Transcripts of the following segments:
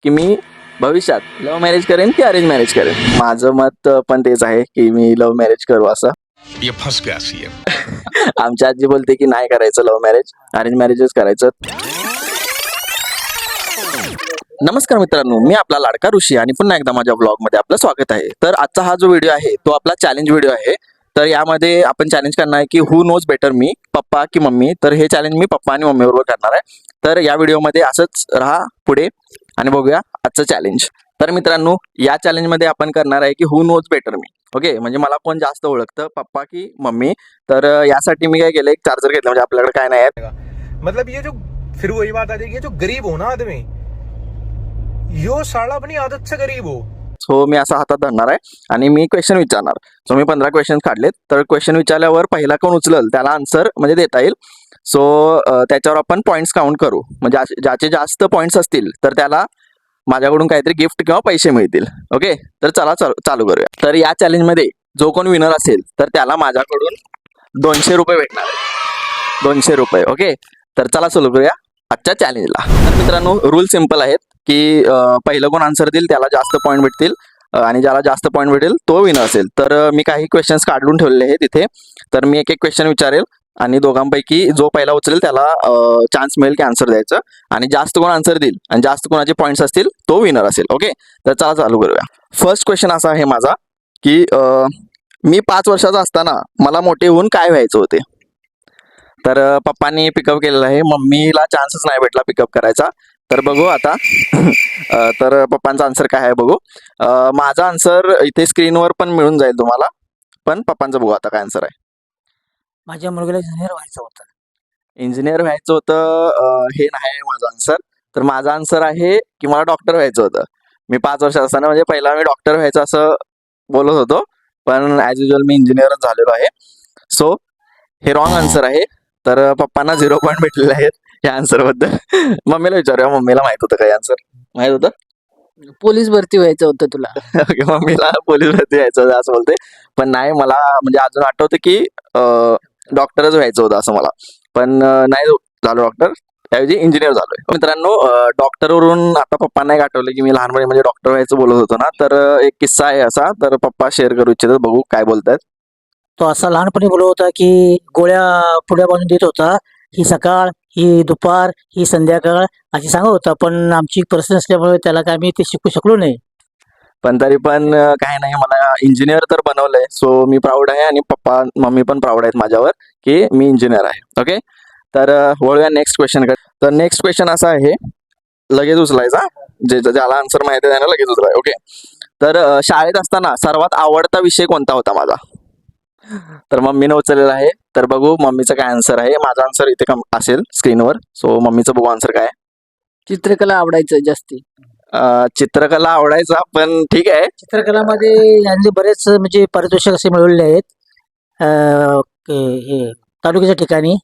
की मी भविष्यात love marriage करेन की अरेंज मॅरेज करेन. माझं मत पण तेच आहे की मी लव्ह मॅरेज करू असं. ये फंस गया सीएम. आमची आजी बोलते की नाही करायचं लव्ह मॅरेज, अरेंज मॅरेजच करायचं. नमस्कार मित्रांनो, मी आपला लाडका ऋषी आणि पुन्हा एकदा माझ्या ब्लॉगमध्ये आपलं स्वागत आहे. तर आजचा हा जो व्हिडिओ आहे तो आपला चॅलेंज व्हिडिओ आहे. तर यामध्ये आपण चॅलेंज करणार आहे की हु नोज बेटर, मी पप्पा की मम्मी. तर हे चॅलेंज मी पप्पा आणि मम्मी बरोबर करणार आहे. तर या व्हिडिओमध्ये असंच राहा पुढे आणि बघूया आजचं चॅलेंज. तर मित्रांनो, या चॅलेंजमध्ये आपण करणार आहे की हु नोज बेटर मी. ओके, म्हणजे मला कोण जास्त ओळखतं, पप्पा की मम्मी. तर यासाठी मी काय केलं, एक चार्जर घेतलं. म्हणजे आपल्याकडे काय नाही आहे. मतलब ये जो फिर वही बात आ जाएगी, ये जो गरीब हो ना आदमी, यो साला अपनी आदत से गरीब हो. सो मी असा हातात धरणार आहे आणि मी क्वेश्चन विचारणार. सो मी 15 क्वेश्चन काढलेत. तर क्वेश्चन विचारल्यावर पहिला कोण उचलल त्याला आन्सर म्हणजे देता येईल. सो त्याच्यावर आपण पॉईंट्स काउंट करू. म्हणजे ज्याचे जास्त पॉईंट्स असतील तर त्याला माझ्याकडून काहीतरी गिफ्ट किंवा पैसे मिळतील. ओके, तर चला चालू करूया. तर या चॅलेंजमध्ये जो कोण विनर असेल तर त्याला माझ्याकडून 200 रुपये भेटणार आहे. 200 रुपये. ओके, तर चला चालू करूया आजच्या चॅलेंजला. तर मित्रांनो, रूल सिंपल आहेत की पहिलं कोण आन्सर देईल त्याला जास्त पॉईंट भेटतील आणि ज्याला जास्त पॉईंट भेटेल तो विनर असेल. तर मी काही क्वेश्चन्स काढून ठेवलेले आहेत तिथे. तर मी एक एक क्वेश्चन विचारेल आणि दोघांपैकी जो पहिला उचलेल त्याला चान्स मिळेल की आन्सर द्यायचं. आणि जास्त कोण आन्सर देईल आणि जास्त कोणाचे पॉईंट्स असतील तो विनर असेल. ओके, तर चला चालू करूया. फर्स्ट क्वेश्चन असा आहे माझा की मी 5 वर्षाचा असताना मला मोठे होऊन काय व्हायचं होते. तर पप्पांनी पिकअप केलेलं आहे, मम्मीला चान्सच नाही भेटला पिकअप करायचा. तर बघू आता तर पप्पांचा आन्सर काय आहे बघू. माझा आन्सर इथे स्क्रीनवर पण मिळून जाईल तुम्हाला, पण पप्पांचं बघू आता काय आन्सर आहे. माझ्या मुलगीला इंजिनियर व्हायचं होतं. इंजिनियर व्हायचं होतं हे नाही आहे माझा आन्सर. तर माझा आन्सर आहे की मला डॉक्टर व्हायचं होतं. मी 5 वर्षात असताना म्हणजे पहिला मी डॉक्टर व्हायचं असं बोलत होतो, पण ॲज युजल मी इंजिनियरच झालेलो आहे. सो हे रॉंग आन्सर आहे. तर पप्पांना 0 पॉईंट भेटलेले आहेत या आन्सरबद्दल. मम्मीला विचारूया, मम्मीला माहित होतं काय आन्सर? माहित होतं? पोलीस भरती व्हायचं होतं तुला. ओके, मम्मीला पोलीस भरती व्हायचं होतं असं बोलते. पण नाही, मला म्हणजे अजून आठवतं की डॉक्टरच व्हायचं होतं असं मला. पण नाही झालो डॉक्टर, त्याऐवजी इंजिनियर झालोय. मित्रांनो, डॉक्टरवरून आता पप्पांना एक आठवलं की मी लहानपणी म्हणजे डॉक्टर व्हायचं बोलत होतो ना. तर एक किस्सा आहे असा, तर पप्पा शेअर करू इच्छितात, बघू काय बोलतात. तो असा लहानपणी बोलत होता की गोळ्या पुढ्या बांधून देत होता, ही सकाळ, ही दुपार, ही संध्याकाळ अशी सांगत होता. पण आमची परिस्थिती असल्यामुळे त्याला काय आम्ही ते शिकू शकलो नाही. पण तरी पण काही नाही, मला इंजिनियर तर बनवलंय. सो मी प्राऊड आहे आणि पप्पा मम्मी पण प्राऊड आहेत माझ्यावर की मी इंजिनियर आहे. ओके, तर वळूया नेक्स्ट क्वेश्चनकडे. तर नेक्स्ट क्वेश्चन असा आहे, लगेच उचलायचा, ज्याला आन्सर माहिती आहे त्याला लगेच उचलाय. ओके, तर शाळेत असताना सर्वात आवडता विषय कोणता होता माझा? तर मम्मीनं उचललेला आहे. तर बघू मम्मीचं काय आन्सर आहे. माझा आन्सर इथे असेल स्क्रीनवर. सो मम्मीचं बघू आन्सर काय आहे. चित्रकला आवडायचं जास्ती. चित्रकला आवडायचा, पण ठीक आहे. चित्रकलामध्ये यांनी बरेच म्हणजे पारितोषिक असे मिळवले आहेत हे तालुक्याच्या ठिकाणी.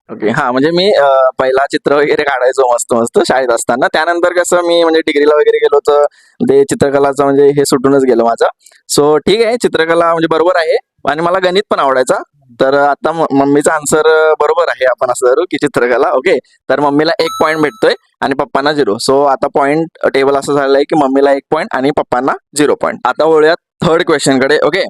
ओके, हा, म्हणजे मी पहिला चित्र वगैरे काढायचो मस्त मस्त शाळेत असताना. त्यानंतर कसं मी म्हणजे डिग्रीला वगैरे गेलो तर ते चित्रकलाचं म्हणजे हे सुटूनच गेलं माझं. सो ठीक आहे, चित्रकला म्हणजे बरोबर आहे. आणि मला गणित पण आवडायचा. तर आता मम्मीचा आन्सर बरोबर आहे, आपण असं धरू की चित्रकला. ओके, तर मम्मीला 1 पॉईंट भेटतोय आणि पप्पांना 0. सो आता पॉईंट टेबल असं झालं आहे की मम्मीला 1 पॉईंट आणि पप्पांना 0 पॉईंट. आता वळूयात थर्ड क्वेश्चनकडे. ओके,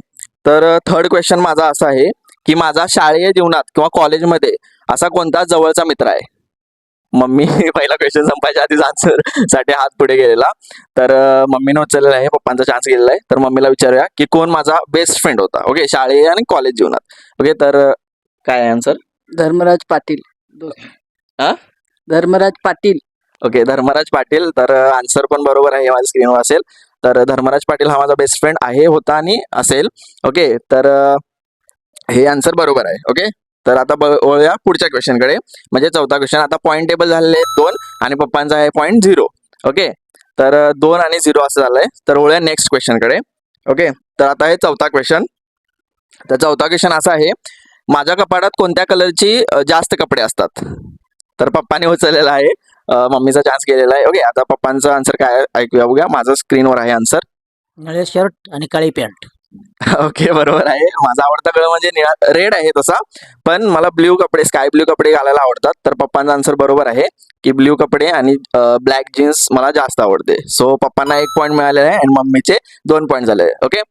तर थर्ड क्वेश्चन माझा असा आहे की माझा शालेय जीवनात किंवा कॉलेजमध्ये असा कोणता जवळचा मित्र आहे. मम्मी पहिला क्वेश्चन संपायच्या आधीच आन्सर साठी हात पुढे गेलेला. तर मम्मीने उचललेला आहे, पप्पांचा चान्स गेलेला आहे. तर मम्मीला विचारूया की कोण माझा बेस्ट फ्रेंड होता. ओके, शालेय आणि कॉलेज जीवनात. ओके, तर काय आहे आन्सर? धर्मराज पाटील. हा? धर्मराज पाटील. ओके, धर्मराज पाटील. तर आन्सर पण बरोबर आहे, माझ्या स्क्रीनवर असेल. तर धर्मराज पाटील हा माझा बेस्ट फ्रेंड आहे, होता आणि असेल. ओके, तर हे आन्सर बरोबर आहे. ओके, तर आता वळूया पुढच्या क्वेश्चनकडे, म्हणजे चौथा क्वेश्चन. आता पॉईंट टेबल झालेले आहेत 2 आणि पप्पांचा आहे पॉईंट 0. ओके, तर 2 आणि 0 असं झालंय. तर वळूया नेक्स्ट क्वेश्चनकडे. ओके, तर आता आहे चौथा क्वेश्चन. तर चौथा क्वेश्चन असा आहे, माझ्या कपाटात कोणत्या कलरची जास्त कपडे असतात. तर पप्पाने उचललेला आहे, मम्मीचा चान्स गेलेला आहे. ओके, आता पप्पांचं आन्सर काय ऐकूया बघूया. माझं स्क्रीनवर आहे आन्सर. निळे शर्ट आणि काळी पॅन्ट. ओके, बरोबर आहे. माझा आवडता कलर म्हणजे निळा रेड आहे तसा, पण मला ब्ल्यू कपडे, स्काय ब्ल्यू कपडे घालायला आवडतात. तर पप्पांचा आन्सर बरोबर आहे की ब्ल्यू कपडे आणि ब्लॅक जीन्स मला जास्त आवडते. सो पप्पांना 1 पॉईंट मिळालेला आहे आणि मम्मीचे 2 पॉईंट झाले. ओके,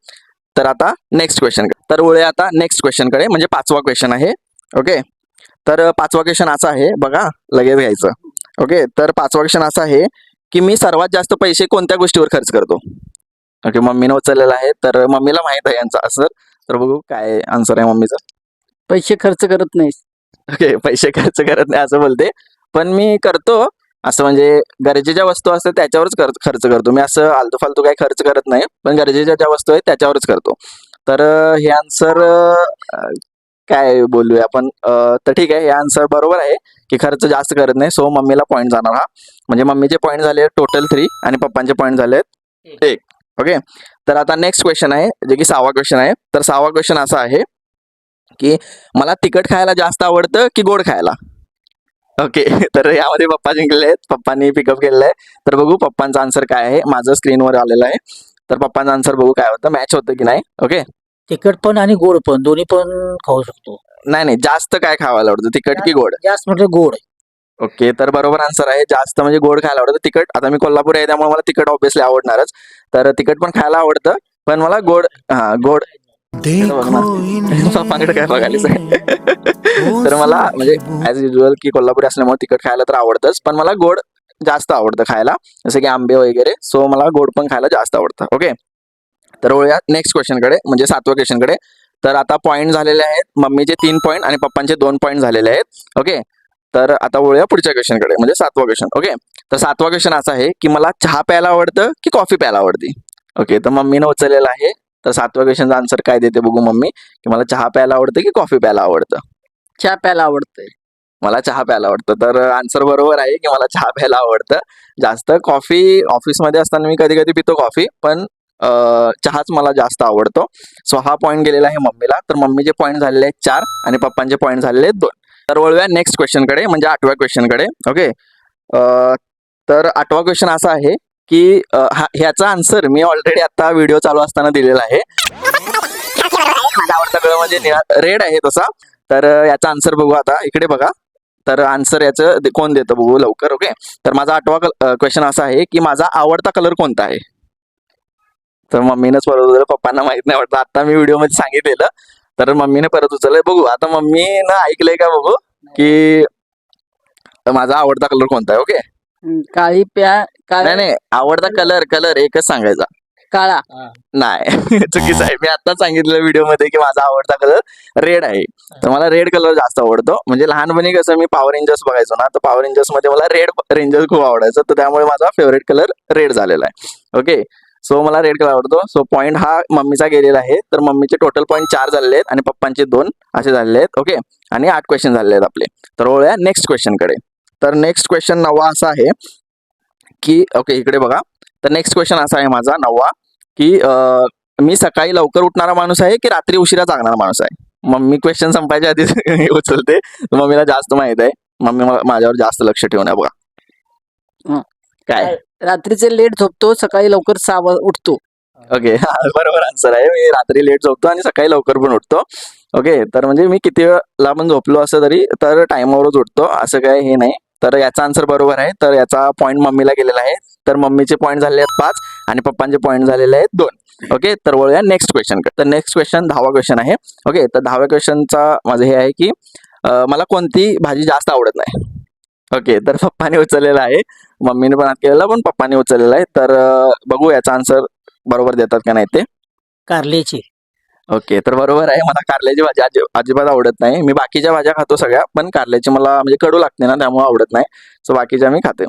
तर आता नेक्स्ट क्वेश्चन. तर वळूया आता नेक्स्ट क्वेश्चनकडे, म्हणजे 5वा क्वेश्चन आहे. ओके, तर 5वा क्वेश्चन असा आहे बघा, लगेच घ्यायचं. ओके, तर 5वा क्वेश्चन असा आहे की मी सर्वात जास्त पैसे कोणत्या गोष्टीवर खर्च करतो. ओके, मम्मीनं उचललेला आहे, तर मम्मीला माहित आहे यांचा आन्सर. तर बघू काय आन्सर आहे मम्मीचा. पैसे खर्च करत नाहीस. ओके, पैसे खर्च करत नाही असं बोलते, पण मी करतो असं, म्हणजे गरजेच्या वस्तू असतात त्याच्यावरच खर्च करतो मी. असं आलतू फालतू काही खर्च करत नाही, पण गरजेच्या ज्या वस्तू आहेत त्याच्यावरच करतो. तर हे आन्सर काय बोलूया आपण, तर ठीक आहे, हे आन्सर बरोबर आहे की खर्च जास्त करत नाही. सो मम्मीला पॉईंट जाणार हा, म्हणजे मम्मीचे पॉईंट झाले टोटल 3 आणि पप्पांचे पॉईंट झाले 1. ओके, तर आता नेक्स्ट क्वेश्चन आहे, जे की 6वा क्वेश्चन आहे. तर 6वा क्वेश्चन असा आहे की मला तिखट खायला जास्त आवडतं की गोड खायला. ओके, तर यामध्ये पप्पा जिंकलेले आहेत, पप्पांनी पिकअप केलेलं आहे. तर बघू पप्पांचा आन्सर काय आहे, माझं स्क्रीनवर आलेलं आहे. तर पप्पांचा आन्सर बघू काय होतं, मॅच होतं की नाही. ओके, तिखट पण आणि गोड पण दोन्ही पण खाऊ शकतो. नाही, जास्त काय खावायला आवडतं, तिखट की गोड. जास्त म्हणजे गोड. ओके, तर बरोबर आन्सर आहे, जास्त म्हणजे गोड खायला आवडतं. तिखट, आता मी कोल्हापुरी आहे त्यामुळे मला तिखट ऑब्विसली आवडणारच. तर तिखट पण खायला आवडतं, पण मला गोड, हा गोड. पप्पांकडे काय बघायला तर मला म्हणजे ऍज युजल की कोल्हापुरी असल्यामुळे तिखट खायला तर आवडतंच, पण मला गोड जास्त आवडतं खायला, जसं की आंबे वगैरे. सो मला गोड पण खायला जास्त आवडतं. ओके, तर वळूया नेक्स्ट क्वेश्चनकडे, म्हणजे 7व्या क्वेश्चनकडे. तर आता पॉईंट झालेले आहेत, मम्मीचे 3 पॉईंट आणि पप्पांचे 2 पॉईंट झालेले आहेत. ओके, तर आता वळूया पुढच्या क्वेश्चनकडे, म्हणजे 7वा क्वेश्चन. ओके, तर 7वा क्वेश्चन असा आहे की मला चहा प्यायला आवडतं की कॉफी प्यायला आवडते. ओके, तर मम्मीनं उचललेला आहे. तर 7व्या क्वेश्चनचा आन्सर काय देते बघू मम्मी, की मला चहा प्यायला आवडतं की कॉफी प्यायला आवडतं. चहा प्यायला आवडतंय. मला चहा प्यायला आवडतं. तर आन्सर बरोबर आहे की मला चहा प्यायला आवडतं जास्त. कॉफी ऑफिसमध्ये असताना मी कधी कधी पितो कॉफी, पण चहाच मला जास्त आवडतो. सो हा पॉईंट गेलेला आहे मम्मीला. तर मम्मीचे पॉईंट झालेले आहेत 4 आणि पप्पांचे पॉईंट झालेले आहेत 2. तर वळूया नेक्स्ट क्वेश्चनकडे, म्हणजे 8व्या क्वेश्चनकडे. ओके, तर 8वा क्वेश्चन असा आहे की ह्याचा आन्सर मी ऑलरेडी आता व्हिडिओ चालू असताना दिलेला आहे. माझा आवडता कलर म्हणजे रेड आहे तसा. तर याचा आन्सर बघू आता, इकडे बघा. तर आन्सर याचं कोण देतं बघू लवकर. ओके, तर माझा 8वा क्वेश्चन असा आहे की माझा आवडता कलर कोणता आहे. तर मम्मीनंच परत उचललं, पप्पांना माहित नाही वाटतं, आता मी व्हिडिओ मध्ये सांगितलेलं. तर मम्मीने परत उचललंय, बघू आता मम्मीनं ऐकलंय का बघू की माझा आवडता कलर कोणता आहे. ओके, काळी काळा नाही, आवडता कलर एकच सांगायचा. काळा. नाही, चुकीचं आहे. मी आता सांगितलं व्हिडिओ मध्ये की माझा आवडता कलर रेड आहे. तर मला रेड कलर जास्त आवडतो. म्हणजे लहानपणी कसं मी पॉवर रेंजर्स बघायचो ना, तर पॉवर रेंजर्स मध्ये मला रेड रेंजर खूप आवडायचं, तर त्यामुळे माझा फेवरेट कलर रेड झालेला आहे. ओके, सो मला रेड कलर आवडतो. सो पॉईंट हा मम्मीचा गेलेला आहे. तर मम्मीचे टोटल पॉईंट 4 झालेले आहेत आणि पप्पांचे 2 असे झालेले आहेत. ओके, आणि 8 क्वेश्चन झालेले आहेत आपले. तर वळूया नेक्स्ट क्वेश्चनकडे. तर नेक्स्ट क्वेश्चन 9वा असा आहे की, ओके इकडे बघा. तर नेक्स्ट क्वेश्चन असा आहे माझा 9वा की मी सकाळी लवकर उठणारा माणूस आहे की रात्री उशिरा जागणारा माणूस आहे. मम्मी क्वेश्चन संपायच्या आधी उचलते, मम्मीला जास्त माहित आहे. मम्मी माझ्यावर जास्त लक्ष ठेवून आहे बघा. हं. काय? रात्रीचे लेट झोपतो, सकाळी लवकर 6 उठतो. ओके, बरोबर आन्सर आहे. मी रात्री लेट झोपतो आणि सकाळी लवकर पण उठतो. ओके, तर म्हणजे मी किती वेळेला पण झोपलो असं तरी तर टाइमवरच उठतो, असं काय हे नाही. तर याचा आन्सर बरोबर आहे. तर याचा पॉईंट मम्मीला गेलेला आहे. तर मम्मीचे पॉईंट झालेले आहेत 5 आणि पप्पांचे पॉईंट झालेले आहेत 2. ओके, तर वळूया नेक्स्ट क्वेश्चन. तर नेक्स्ट क्वेश्चन 10वा क्वेश्चन आहे. ओके, तर 10व्या क्वेश्चनचा माझं हे आहे की मला कोणती भाजी जास्त आवडत नाही. ओके, तर पप्पाने उचललेला आहे. मम्मीने पण केलेला, पण पप्पाने उचललेला आहे. तर बघू याचा आन्सर बरोबर देतात का नाही ते. कारल्याची. ओके, तर बरोबर आहे. मला कारल्याची भाजी अजिबात आवडत नाही. मी बाकीच्या भाज्या खातो सगळ्या, पण कारल्याची मला म्हणजे कडू लागते ना, त्यामुळे आवडत नाही. सो बाकीच्या मी खाते.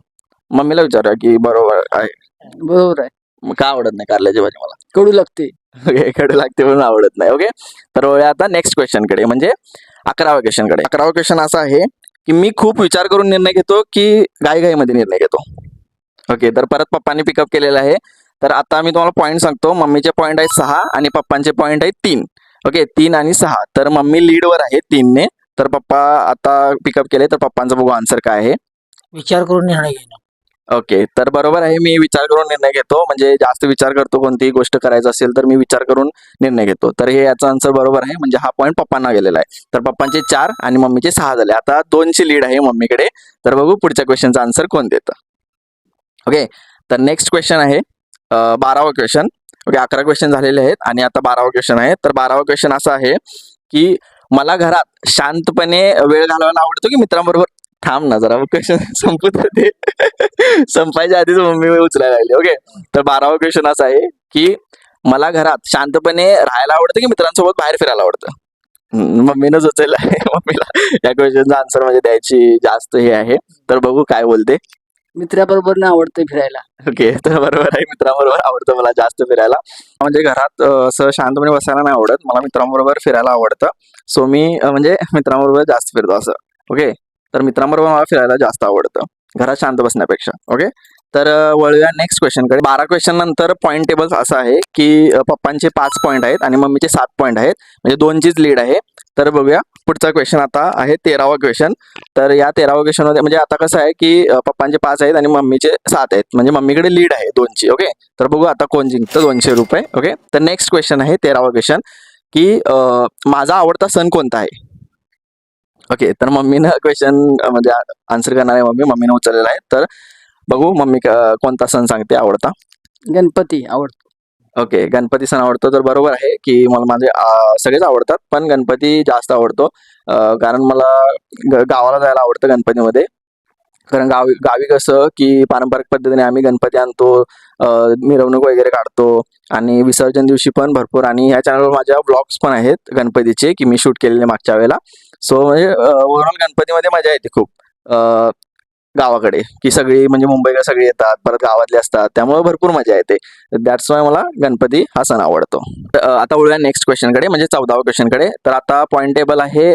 मम्मीला विचारूया की बरोबर आहे, बरोबर आहे. मग का आवडत नाही कारल्याची भाजी मला. कडू लागते. ओके, कडू लागते म्हणून आवडत नाही. ओके, तर वळूया आता नेक्स्ट क्वेश्चनकडे, म्हणजे 11व्या क्वेश्चनकडे. 11वा क्वेश्चन असा आहे की मी खूप विचार करून निर्णय घेतो की घाईघाईमध्ये निर्णय घेतो. ओके, तर परत पप्पांनी पिकअप केलेलं आहे. तर आता मी तुम्हाला पॉईंट सांगतो. मम्मीचे पॉईंट आहेत 6 आणि पप्पांचे पॉईंट आहेत 3. ओके, 3 आणि 6. तर मम्मी लीडवर आहे 3ने. तर पप्पा आता पिकअप केले. तर पप्पांचा बघू आन्सर काय आहे. विचार करून निर्णय घेणं. ओके, तर बरोबर आहे. मी विचार करून निर्णय घेतो, म्हणजे जास्त विचार करतो कोणतीही गोष्ट करायचं असेल तर मी विचार करून निर्णय घेतो. तर हे याचा आन्सर बरोबर आहे, म्हणजे हा पॉईंट पप्पांना गेलेला आहे. तर पप्पांचे 4 आणि मम्मीचे 6 झाले. आता 2ची लीड आहे मम्मीकडे. तर बघू पुढच्या क्वेश्चनचा आन्सर कोण देतं. ओके, तर नेक्स्ट क्वेश्चन आहे 12वा क्वेश्चन. ओके, 11 क्वेश्चन झालेले आहेत आणि आता 12वा क्वेश्चन आहे. तर 12वा क्वेश्चन असा आहे की मला घरात शांतपणे वेळ घालवायला आवडतो की मित्रांबरोबर. थांब ना जरा, क्वेश्चन संपत होते. संपायच्या आधीच मम्मी उचलायला लागली. ओके, तर 12वा क्वेश्चन असा आहे की मला घरात शांतपणे राहायला आवडतं की मित्रांसोबत बाहेर फिरायला आवडतं. मम्मीनंच उचललं आहे. मम्मीला या क्वेश्चनचा आन्सर म्हणजे द्यायची जास्त हे आहे. तर बघू काय बोलते. मित्राबरोबर ना आवडतं फिरायला. ओके, तर बरोबर आहे. मित्रांबरोबर आवडतं मला जास्त फिरायला. म्हणजे घरात असं शांतपणे बसायला नाही आवडत. मला मित्रांबरोबर फिरायला आवडतं. सो मी म्हणजे मित्रांबरोबर जास्त फिरतो असं. ओके, तर मित्रांबरोबर मला फिरायला जास्त आवडतं घरात शांत बसण्यापेक्षा. ओके, तर वळूया नेक्स्ट क्वेश्चनकडे. 12 क्वेश्चन नंतर पॉईंट टेबल असं आहे की पप्पांचे 5 पॉईंट आहेत आणि मम्मीचे 7 पॉईंट आहेत, म्हणजे 2चीच लीड आहे. तर बघूया पुढचा क्वेश्चन आता आहे 13वा क्वेश्चन. तर या 13वा क्वेश्चन मध्ये म्हणजे आता कसं आहे की पप्पांचे 5 आहेत आणि मम्मीचे 7 आहेत, म्हणजे मम्मीकडे लीड आहे 2ची. ओके, तर बघू आता कोण जिंकतं 200 रुपये. ओके, तर नेक्स्ट क्वेश्चन आहे 13वा क्वेश्चन की माझा आवडता सण कोणता आहे. ओके, तर मम्मीनं क्वेश्चन म्हणजे आन्सर करणार आहे मम्मीनं उचललेला आहे. तर बघू मम्मी कोणता सण सांगते आवडता. गणपती आवडतो. ओके, गणपती सण आवडतो. तर बरोबर आहे की मला माझे सगळेच आवडतात, पण गणपती जास्त आवडतो. कारण मला गावाला जायला आवडतं गणपतीमध्ये. कारण गावी गावी कसं की पारंपरिक पद्धतीने आम्ही गणपती आणतो, मिरवणूक वगैरे काढतो आणि विसर्जन दिवशी पण भरपूर. आणि ह्या चॅनलवर माझ्या ब्लॉग्स पण आहेत गणपतीचे की मी शूट केलेले मागच्या वेळेला. सो म्हणजे ओव्हरऑल गणपतीमध्ये मजा येते खूप गावाकडे, की सगळी म्हणजे मुंबईला सगळी येतात, परत गावातले असतात, त्यामुळे भरपूर मजा येते. दॅट्स वाय मला गणपती हा सण आवडतो. आता वळूया नेक्स्ट क्वेश्चनकडे, म्हणजे 14वा क्वेश्चनकडे. तर आता पॉईंट टेबल आहे.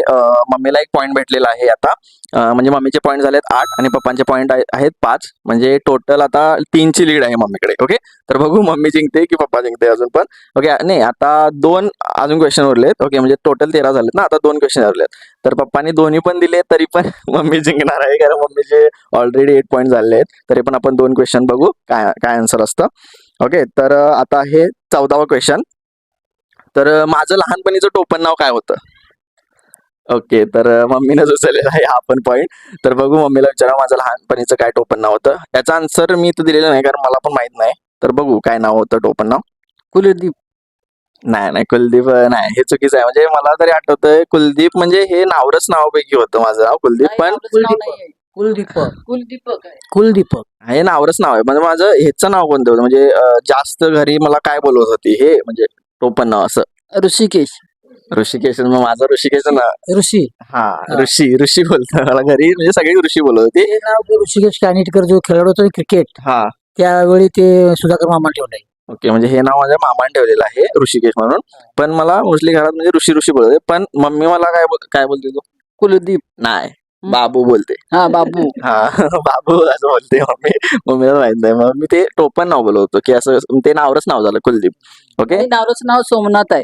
मम्मीला 1 पॉईंट भेटलेला आहे आता. म्हणजे मम्मीचे पॉईंट झालेत 8 आणि पप्पांचे पॉईंट आहेत 5, म्हणजे टोटल आता 3ची लीड आहे मम्मीकडे. ओके, तर बघू मम्मी जिंकते की पप्पा जिंकते अजून पण. ओके, नाही आता 2 अजून क्वेश्चन उरलेत. ओके, म्हणजे टोटल 13 झालेत ना, आता 2 क्वेश्चन उरलेत. तर पप्पांनी दोन्ही पण दिले तरी पण मम्मी जिंकणार आहे, कारण मम्मीचे ऑलरेडी 8 पॉईंट झाले आहेत. तरी पण आपण 2 क्वेश्चन बघू काय काय आन्सर असतं. ओके, तर आता हे 14वा क्वेश्चन. तर माझं लहानपणीचं टोपण नाव काय होतं. ओके, तर मम्मीनं उचललेला आहे हा पण पॉईंट. तर बघू मम्मीला विचारा माझं लहानपणीचं काय टोपण नाव होतं. याचा आन्सर मी इथं दिलेलं नाही, कारण मला पण माहित नाही. तर बघू काय नाव होतं टोपण नाव. कुलदीप. नाही, कुलदीप नाही, हे चुकीचं आहे. म्हणजे मला तरी आठवतंय कुलदीप म्हणजे हे नावरस नावापैकी होतं माझं नाव कुलदीप, पण कुलदीपक. कुलदीपक आहे. कुलदीपक. हे नावरस नाव आहे. म्हणजे माझं ह्याचं नाव कोणतं होतं, म्हणजे जास्त घरी मला काय बोलवत होती हे, म्हणजे टोपण नाव असं ऋषिकेश. ऋषिकेश. मग माझं ऋषिकेश ना. ऋषी. हा, ऋषी बोलतो मला घरी, म्हणजे सगळी ऋषी बोलत होती. ते नाव ते ऋषिकेश कानिटकर जो खेळाडू होता क्रिकेट, हा, त्यावेळी ते सुधाकर मामा ठेवलंय. ओके, म्हणजे हे नाव माझ्या मामाने ठेवलेलं आहे ऋषिकेश म्हणून. पण मला मोस्टली घरात म्हणजे ऋषी बोलते. पण मम्मी मला काय बोलते तू. कुलदीप. नाही, बाबू बोलते. हा, बाबू. हा, बाबू असं बोलते मम्मीला माहित नाही. मग मी ते टोपण नाव बोलत होतो की असं ते नावरच नाव झालं कुलदीप. ओके, आणि नावचं नाव सोमनाथ आहे.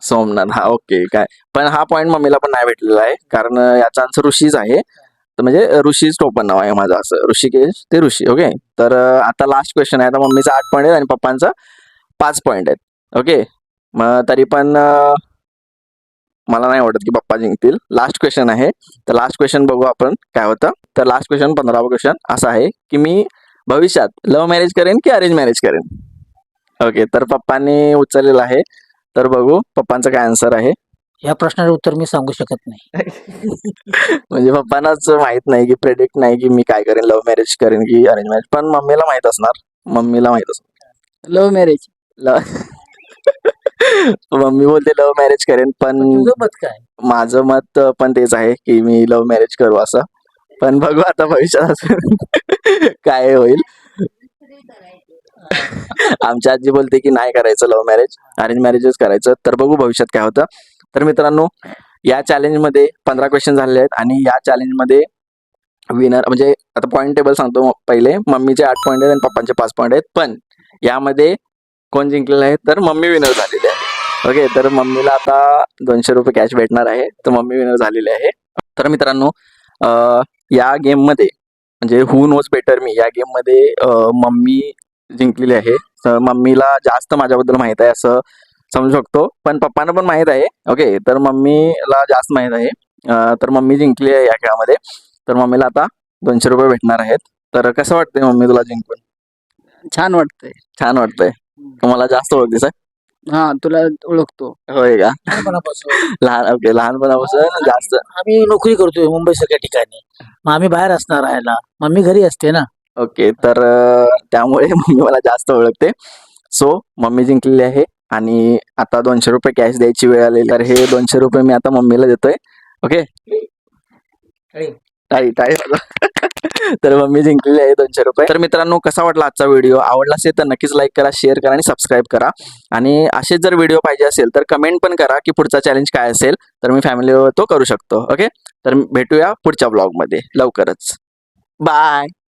सोमनाथ. हा, ओके, काय पण हा पॉईंट मम्मीला पण नाही भेटलेला आहे, कारण याचा आन्सर ऋषीच आहे. तर म्हणजे ऋषीच टोपण नाव आहे माझं, असं ऋषिकेश ते ऋषी. ओके, तर आता लास्ट क्वेश्चन आहे. आता मम्मीचा 8 पॉईंट आहेत आणि पप्पांचा 5 पॉईंट आहेत. ओके, मग तरी पण मला नाही वाटत की पप्पा जिंकतील. लास्ट क्वेश्चन आहे, तर लास्ट क्वेश्चन बघू आपण काय होतं. तर लास्ट क्वेश्चन 15वा क्वेश्चन असा आहे की मी भविष्यात लव्ह मॅरेज करेन की अरेंज मॅरेज करेन. ओके, तर पप्पांनी उचललेलं आहे. तर बघू पप्पांचं काय आन्सर आहे. या प्रश्नाचं उत्तर मी सांगू शकत नाही. म्हणजे पप्पांनाच माहित नाही की प्रेडिक्ट नाही की मी काय करेन, लव्ह मॅरेज करेन की अरेंज मॅरेज. पण मम्मीला माहित असणार. Love marriage. मम्मी बोलते लव्ह मॅरेज करेन, पण तुझं मत काय? माझं मत पण तेच आहे की मी लव्ह मॅरेज करू असं. पण बघू आता भविष्यात काय होईल. आमची आजी बोलते की नाही करायचं लव्ह मॅरेज, अरेंज मॅरेजच करायचं. तर बघू भविष्यात काय होतं. तर मित्रांनो, या चॅलेंजमध्ये 15 क्वेश्चन झालेले आहेत आणि या चॅलेंजमध्ये विनर म्हणजे आता पॉईंट टेबल सांगतो. पहिले मम्मीचे 8 पॉईंट आहेत आणि पप्पांचे 5 पॉईंट आहेत. पण यामध्ये कोण जिंकलेलं आहे, तर मम्मी विनर झालेली आहे. ओके, तर मम्मीला आता 200 रुपये कॅश भेटणार आहे. तर मम्मी विनर झालेली आहे. तर मित्रांनो, या गेममध्ये म्हणजे हु नोज बेटर मी या गेम मध्ये मम्मी जिंकलेली आहे. तर मम्मीला जास्त माझ्याबद्दल माहित आहे असं समजू शकतो, पण पप्पांना पण माहित आहे. ओके, तर मम्मीला जास्त माहित आहे. तर मम्मी जिंकली आहे या खेळामध्ये. तर मम्मीला आता 200 रुपये भेटणार आहेत. तर कसं वाटतंय मम्मी तुला जिंकून? छान वाटतंय. छान वाटतंय. मला जास्त ओळखतेस आहे? हा तुला ओळखतो. होय का? लहानपणापासून ओके, लहानपणापासून जास्त. आम्ही नोकरी करतोय मुंबई सगळ्या ठिकाणी. मग आम्ही बाहेर असणार राहायला, मम्मी घरी असते ना. ओके, तर त्यामुळे मम्मी मला जास्त ओळखते. सो मम्मी जिंकलेली आहे आणि आता 200 रुपये कॅश द्यायची वेळ आलेली. तर हे 200 रुपये मी आता मम्मीला देतोय. ओके, टाळी टाळी वाजवा. तर मम्मी जिंकलेली आहे 200 रुपये. तर मित्रांनो, कसा वाटला आजचा व्हिडिओ? आवडला असेल तर नक्कीच लाईक करा, शेअर करा आणि सबस्क्राईब करा. आणि असेच जर व्हिडिओ पाहिजे असेल तर कमेंट पण करा की पुढचा चॅलेंज काय असेल, तर मी फॅमिलीवर तो करू शकतो. ओके, तर भेटूया पुढच्या ब्लॉगमध्ये लवकरच. बाय.